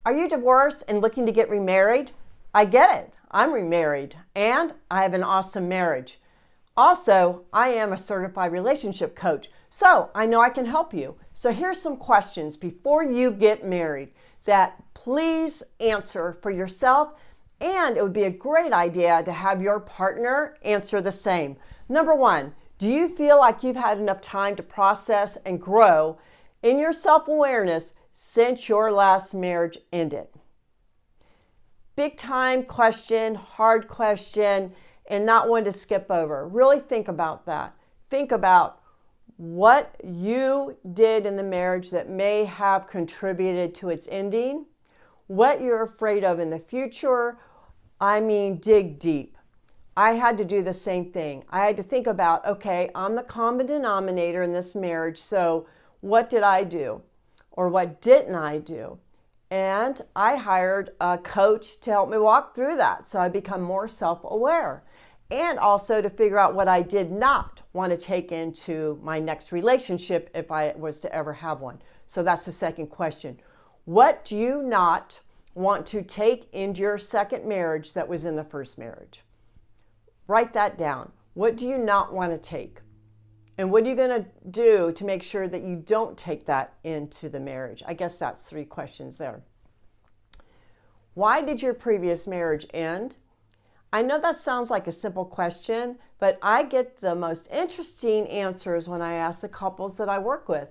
Are you divorced and looking to get remarried? I get it. I'm remarried and I have an awesome marriage. Also, I am a certified relationship coach, so I know I can help you. So here's some questions before you get married that please answer for yourself, and it would be a great idea to have your partner answer the same. Number one, do you feel like you've had enough time to process and grow in your self-awareness since your last marriage ended? Big time question, hard question, and not one to skip over. Really think about that. Think about what you did in the marriage that may have contributed to its ending, what you're afraid of in the future. I mean, dig deep. I had to do the same thing. I had to think about, okay, I'm the common denominator in this marriage, so what did I do? Or what didn't I do? And I hired a coach to help me walk through that so I become more self-aware. And also to figure out what I did not want to take into my next relationship if I was to ever have one. So that's the second question. What do you not want to take into your second marriage that was in the first marriage? Write that down. What do you not want to take? And what are you going to do to make sure that you don't take that into the marriage? I guess that's 3 questions there. Why did your previous marriage end? I know that sounds like a simple question, but I get the most interesting answers when I ask the couples that I work with.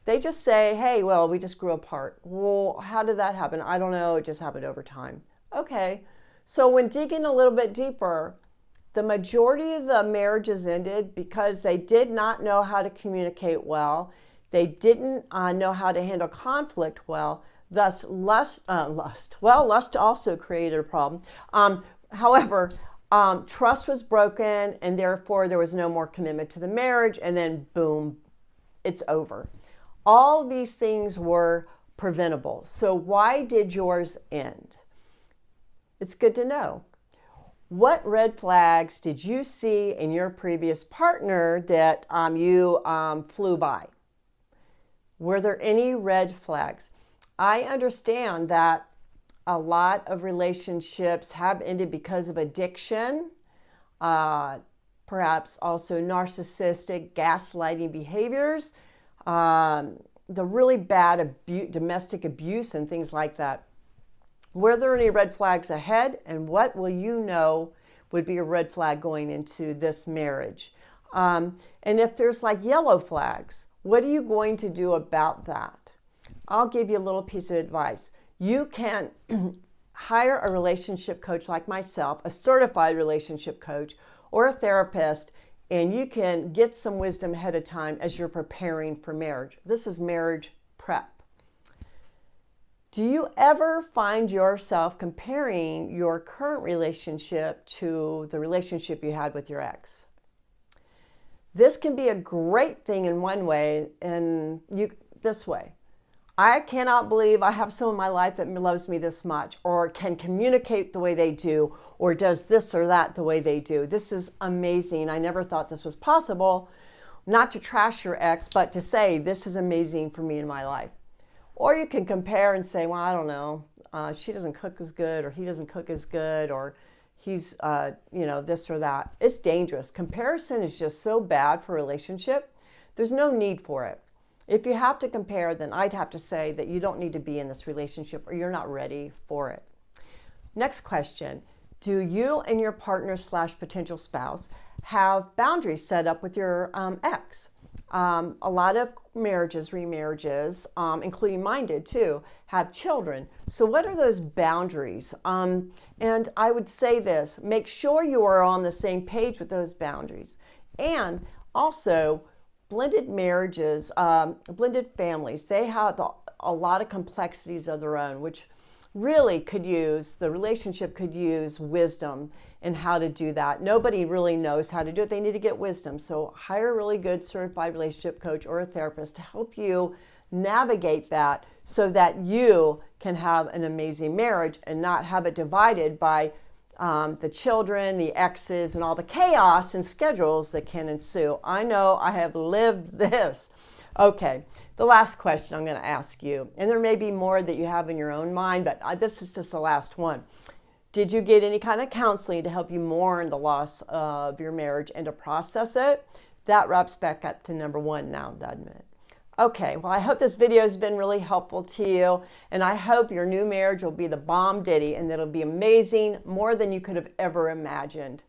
They just say, hey, well, we just grew apart. Well, how did that happen? I don't know. It just happened over time. Okay. So when digging a little bit deeper, the majority of the marriages ended because they did not know how to communicate well. They didn't know how to handle conflict well. Thus, lust also created a problem. However, trust was broken, and therefore there was no more commitment to the marriage, and then boom, it's over. All these things were preventable. So why did yours end? It's good to know. What red flags did you see in your previous partner that you flew by? Were there any red flags? I understand that a lot of relationships have ended because of addiction, perhaps also narcissistic, gaslighting behaviors, the really bad domestic abuse and things like that. Were there any red flags ahead, and what will you know would be a red flag going into this marriage? And if there's like yellow flags, what are you going to do about that? I'll give you a little piece of advice. You can hire a relationship coach like myself, a certified relationship coach, or a therapist, and you can get some wisdom ahead of time as you're preparing for marriage. This is marriage prep. Do you ever find yourself comparing your current relationship to the relationship you had with your ex? This can be a great thing in one way, and this way. I cannot believe I have someone in my life that loves me this much, or can communicate the way they do, or does this or that the way they do. This is amazing. I never thought this was possible. Not to trash your ex, but to say this is amazing for me in my life. Or you can compare and say, well, I don't know, she doesn't cook as good, or he doesn't cook as good, or he's, this or that. It's dangerous. Comparison is just so bad for a relationship. There's no need for it. If you have to compare, then I'd have to say that you don't need to be in this relationship, or you're not ready for it. Next question. Do you and your partner / potential spouse have boundaries set up with your ex? A lot of marriages, remarriages, including mine did too, have children. So what are those boundaries? And I would say this, make sure you are on the same page with those boundaries. And also, blended marriages, blended families, they have a lot of complexities of their own, which really the relationship could use wisdom in how to do that. Nobody really knows how to do it. They need to get wisdom. So hire a really good certified relationship coach or a therapist to help you navigate that so that you can have an amazing marriage and not have it divided by the children, the exes, and all the chaos and schedules that can ensue. I know I have lived this. Okay, the last question I'm going to ask you, and there may be more that you have in your own mind, but this is just the last one. Did you get any kind of counseling to help you mourn the loss of your marriage and to process it? That wraps back up to number one now, doesn't it? Okay, well, I hope this video has been really helpful to you, and I hope your new marriage will be the bomb ditty and that it'll be amazing, more than you could have ever imagined.